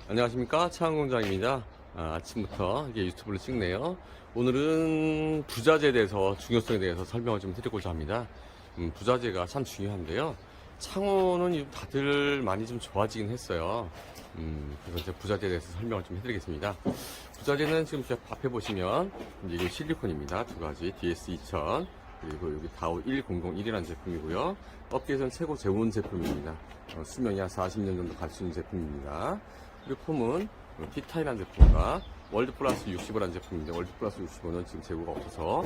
안녕하십니까, 차항공장입니다. 아침부터 이게 유튜브를 찍네요. 오늘은 부자재에 대해서, 중요성에 대해서 설명을 좀 드리고자 합니다. 부자재가 참 중요한데요. 창호는 다들 많이 좀 좋아지긴 했어요. 그래서 이제 부자재에 대해서 설명을 좀 해드리겠습니다. 부자재는 지금 앞에 보시면 이게 실리콘입니다. 두 가지, DS2000 그리고 여기 다우 1001이라는 제품이고요. 업계에서는 최고 좋은 제품입니다. 수명이 한 40년 정도 갈 수 있는 제품입니다. 그리고 폼은 티타이라는 제품과 월드 플러스 65라는 제품인데, 월드 플러스 65는 지금 재고가 없어서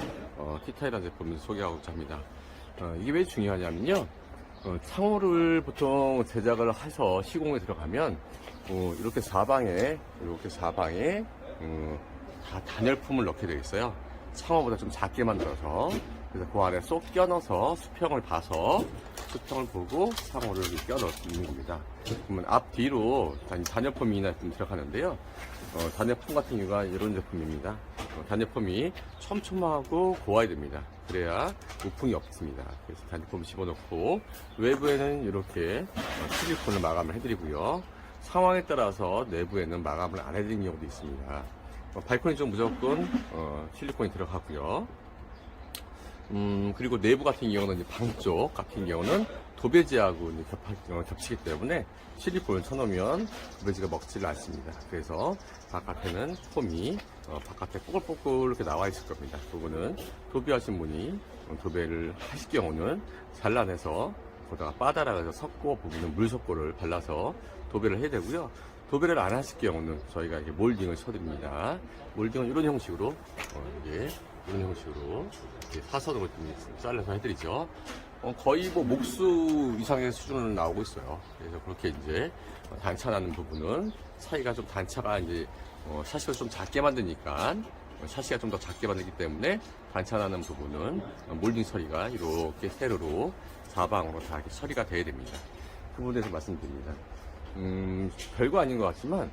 티타이라는 제품을 소개하고자 합니다. 이게 왜 중요하냐면요, 창호를 보통 제작을 해서 시공에 들어가면 이렇게 사방에 다 단열품을 넣게 되어 있어요. 창호보다 좀 작게 만들어서. 그래서 그 안에 쏙 껴넣어서 수평을 봐서 수평을 보고 창호를 껴넣을 수 있는 겁니다. 그러면 앞뒤로 단열폼이나 좀 들어가는데요. 단열폼 같은 경우가 이런 제품입니다. 단열폼이 촘촘하고 고와야 됩니다. 그래야 우풍이 없습니다. 그래서 단열폼을 집어넣고 외부에는 이렇게 실리콘을 마감을 해드리고요. 상황에 따라서 내부에는 마감을 안 해드리는 경우도 있습니다. 발코니 좀 무조건 실리콘이 들어가고요. 그리고 내부 같은 경우는 이제 방 쪽 같은 경우는 도배지하고 이제 겹치기 때문에 실리콘을 쳐놓으면 도배지가 먹지를 않습니다. 그래서 바깥에는 폼이 바깥에 뽀글뽀글 이렇게 나와 있을 겁니다. 그거는 도배하신 분이 도배를 하실 경우는 잘라내서 거기다가 바다라 해서 석고 부분은 물석고를 발라서 도배를 해야 되고요. 도배를 안 하실 경우는 저희가 이렇게 몰딩을 쳐드립니다. 몰딩은 이런 형식으로 이런 형식으로 사선으로 잘라서 해드리죠. 거의 뭐 목수 이상의 수준으로 나오고 있어요. 그래서 그렇게 이제 단차나는 부분은 차이가 좀 단차가 이제 샤시를 좀 작게 만드니까 샤시가 좀 더 작게 만들기 때문에 단차나는 부분은 몰딩 처리가 이렇게 세로로 사방으로 다 이렇게 처리가 돼야 됩니다. 그 부분에 대해서 말씀드립니다. 별거 아닌 것 같지만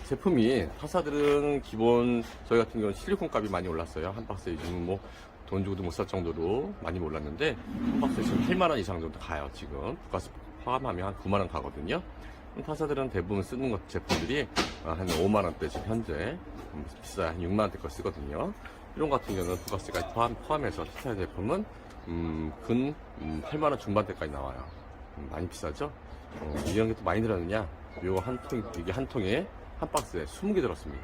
제품이 타사들은 기본 저희 같은 경우는 실리콘 값이 많이 올랐어요. 한 박스에 요즘은 뭐 돈 주고도 못 살 정도로 많이 올랐는데, 한 박스에 지금 8만원 이상 정도 가요. 지금 부가세 포함하면 한 9만원 가거든요. 타사들은 대부분 쓰는 것 제품들이 한 5만원대 지금 현재 비싸 한 6만원대 거 쓰거든요. 이런 것 같은 경우는 부가세까지 포함해서 티타이 제품은 근 8만원 중반대까지 나와요. 많이 비싸죠? 이런 게 또 많이 들었느냐? 이게 한 통에, 한 박스에 20개 들었습니다.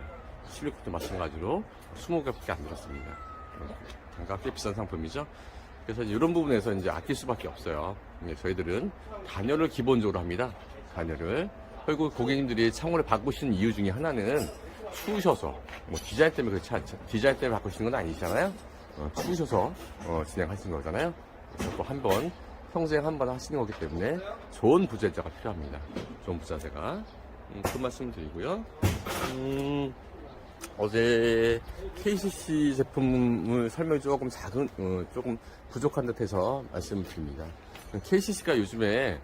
실리콘도 마찬가지로 20개밖에 안 들었습니다. 단가가 꽤 비싼 상품이죠? 그래서 이런 부분에서 이제 아낄 수밖에 없어요. 저희들은 단열을 기본적으로 합니다. 단열을. 그리고 고객님들이 창호를 바꾸시는 이유 중에 하나는 추우셔서, 뭐 디자인 때문에 그렇지 않죠. 디자인 때문에 바꾸시는 건 아니잖아요? 추우셔서 진행하시는 거잖아요? 그래서 또 평생 한 번 하시는 거기 때문에 좋은 부자재가 필요합니다. 좋은 부자재가. 그 말씀 드리고요. 어제 KCC 제품을 설명이 조금 조금 부족한 듯 해서 말씀을 드립니다. KCC가 요즘에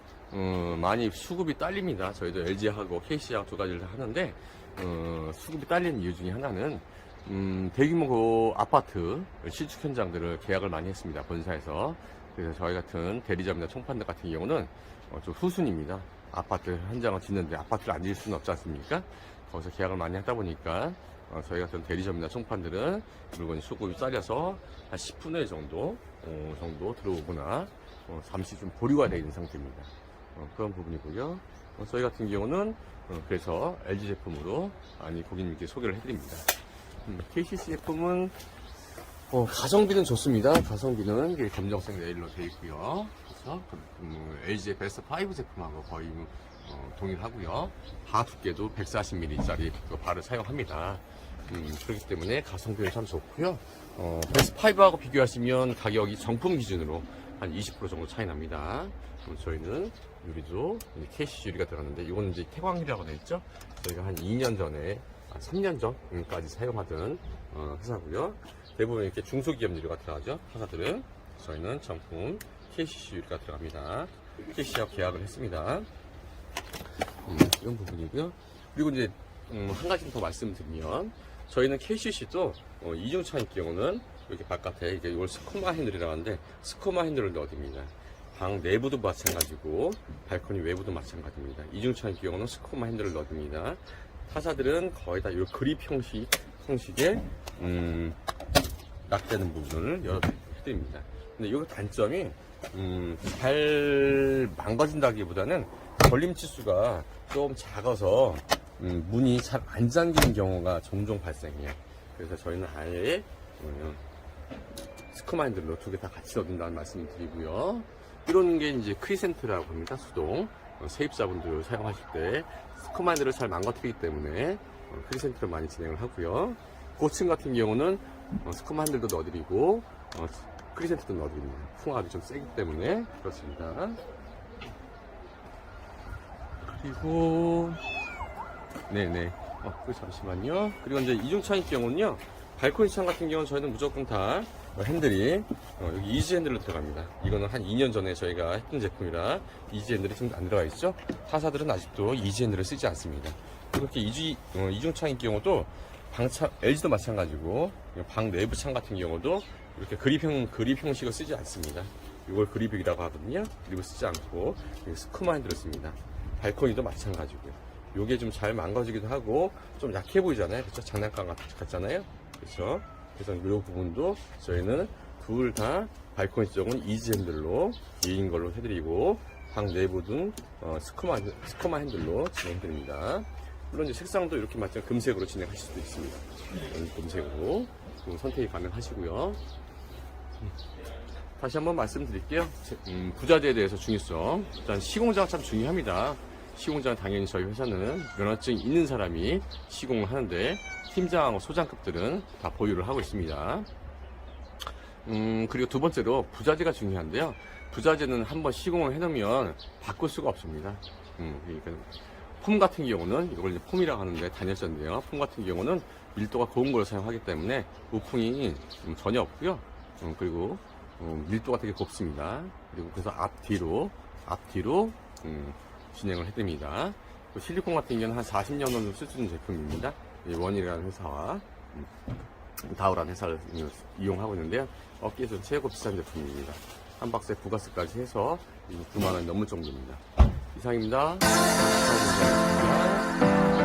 많이 수급이 딸립니다. 저희도 LG하고 KCC하고 두 가지를 하는데, 수급이 딸리는 이유 중에 하나는 대규모 아파트 신축 현장들을 계약을 많이 했습니다. 본사에서. 그래서 저희 같은 대리점이나 총판들 같은 경우는 좀 후순입니다. 아파트 현장을 짓는데 아파트를 안 지을 수는 없지 않습니까? 거기서 계약을 많이 하다 보니까 저희 같은 대리점이나 총판들은 물건이 수급이 딸려서 한 10분의 정도 들어오거나 잠시 좀 보류가 되어 있는 상태입니다. 그런 부분이고요. 저희 같은 경우는 그래서 LG 제품으로 많이 고객님께 소개를 해드립니다. KCC 제품은 가성비는 좋습니다. 가성비는 검정색 레일로 되어 있고요. 그래서 LG의 베스트 5 제품하고 거의 동일하고요. 바 두께도 140mm짜리 바를 사용합니다. 그렇기 때문에 가성비는 참 좋고요. 베스트 5하고 비교하시면 가격이 정품 기준으로 한 20% 정도 차이 납니다. 저희는 유리도 KCC 유리가 들어갔는데, 이거는 이제 태광유리라고 되어 있죠. 저희가 한 2년 전에, 3년 전까지 사용하던 회사고요. 대부분 이렇게 중소기업 유리가 들어가죠. 타사들은. 저희는 정품 KCC 유리가 들어갑니다. KCC하고 계약을 했습니다. 이런 부분이고요. 그리고 이제 한 가지 더 말씀드리면, 저희는 KCC도 이중차일 경우는 이렇게 바깥에 이걸 스코마 핸들이라고 하는데, 스코마 핸들을 넣어줍니다. 방 내부도 마찬가지고 발코니 외부도 마찬가지입니다. 이중차일 경우는 스코마 핸들을 넣어줍니다. 타사들은 거의 다 이 그립 형식의 락되는 부분을 열어드립니다. 근데 이 단점이 잘 망가진다기보다는 걸림 치수가 좀 작아서 문이 잘 안 잠기는 경우가 종종 발생해요. 그래서 저희는 아예 스크마 핸들로 두 개 다 같이 넣는다는 말씀을 드리고요. 이런 게 이제 크리센트라고 합니다. 수동 세입자분들 사용하실 때 스크마 핸들을 잘 망가뜨리기 때문에 크리센트를 많이 진행을 하고요. 고층 같은 경우는 스크마 핸들도 넣어드리고 크리센트도 넣어드립니다. 풍압이 좀 세기 때문에 그렇습니다. 그리고 네네. 잠시만요. 그리고 이제 이중창의 경우는요. 발코니 창 같은 경우는 저희는 무조건 다 핸들이 여기 이지 핸들로 들어갑니다. 이거는 한 2년 전에 저희가 했던 제품이라 이지 핸들이 지금 안 들어가 있죠. 타사들은 아직도 이지 핸들을 쓰지 않습니다. 그렇게 이중창의 경우도 방창 LG도 마찬가지고 방 내부 창 같은 경우도 이렇게 그립 형식을 쓰지 않습니다. 이걸 그립이라고 하거든요. 그립을 쓰지 않고 스크마 핸들을 씁니다. 발코니도 마찬가지고요. 요게 좀 잘 망가지기도 하고 좀 약해 보이잖아요. 그렇죠? 장난감 같잖아요. 그렇죠? 그래서 이 부분도 저희는 둘 다 발코니 쪽은 이지 핸들로 2인 걸로 해드리고 방 내부는 스크마 핸들로 진행드립니다. 물론 이제 색상도 이렇게 마찬가지로 금색으로 진행하실 수도 있습니다. 금색으로 선택이 가능하시고요. 다시 한번 말씀드릴게요. 부자재에 대해서 중요성. 일단 시공자가 참 중요합니다. 시공자는 당연히 저희 회사는 면허증이 있는 사람이 시공을 하는데 팀장하고 소장급들은 다 보유를 하고 있습니다. 그리고 두 번째로 부자재가 중요한데요. 부자재는 한번 시공을 해놓으면 바꿀 수가 없습니다. 그러니까 폼 같은 경우는 이걸 이제 폼이라고 하는데 단열재인데요. 폼 같은 경우는 밀도가 고운 걸 사용하기 때문에 우풍이 전혀 없고요. 그리고 밀도가 되게 곱습니다. 그리고 그래서 앞뒤로 진행을 해드립니다. 실리콘 같은 경우는 한 40년 정도 쓸 수 있는 제품입니다. 원이라는 회사와 다우라는 회사를 이용하고 있는데요. 업계에서 최고 비싼 제품입니다. 한 박스에 부가세까지 해서 9만원 넘을 정도입니다. 이상입니다. 감사합니다.